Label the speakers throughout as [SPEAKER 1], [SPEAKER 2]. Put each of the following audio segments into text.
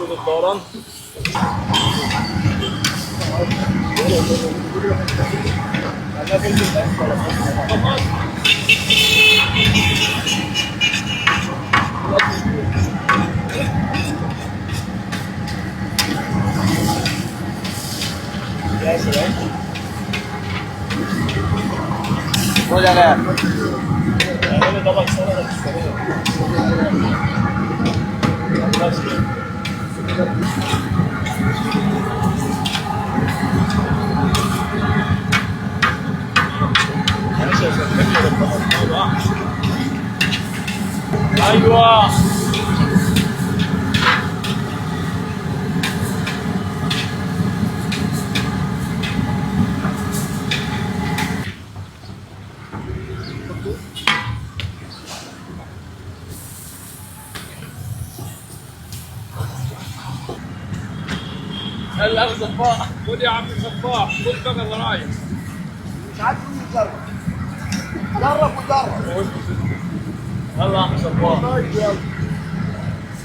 [SPEAKER 1] اظبط الدوران. يا سلام.
[SPEAKER 2] ولا لا؟
[SPEAKER 1] اعملي طبق سلطه بالسلطه. ماشي يا سلام. ايوه. هلا صباح، خد يا عم صباح، خد بقى اللي رايح.
[SPEAKER 2] مش عارف مين يجرب. جرب وجرب.
[SPEAKER 1] يلا يا عم صباح.
[SPEAKER 2] طيب يلا.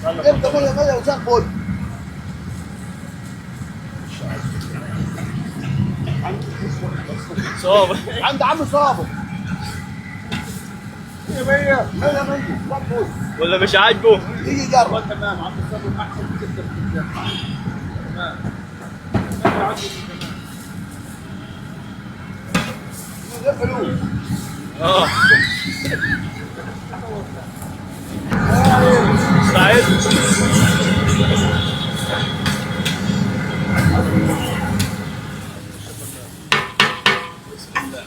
[SPEAKER 1] يلا
[SPEAKER 2] انت كل ما وزن فل.
[SPEAKER 1] صابر.
[SPEAKER 2] عند عم صابر. 100 100 100 100 وزن فل.
[SPEAKER 1] ولا مش عاجبه؟
[SPEAKER 2] يجي يجرب.
[SPEAKER 1] تمام عم صابر احسن جدا في الجامعه. تمام. تمام.
[SPEAKER 2] من غير فلوس.
[SPEAKER 1] اه. سعيد. بسم الله.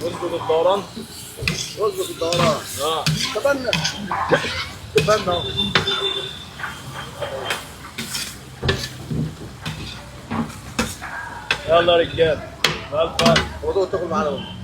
[SPEAKER 1] اظبط الدوران.
[SPEAKER 2] اظبط الدوران.
[SPEAKER 1] اه.
[SPEAKER 2] تبنى.
[SPEAKER 1] تبنى اهو. يلا يا رجال. بألف.
[SPEAKER 2] موضوع تاكل معانا.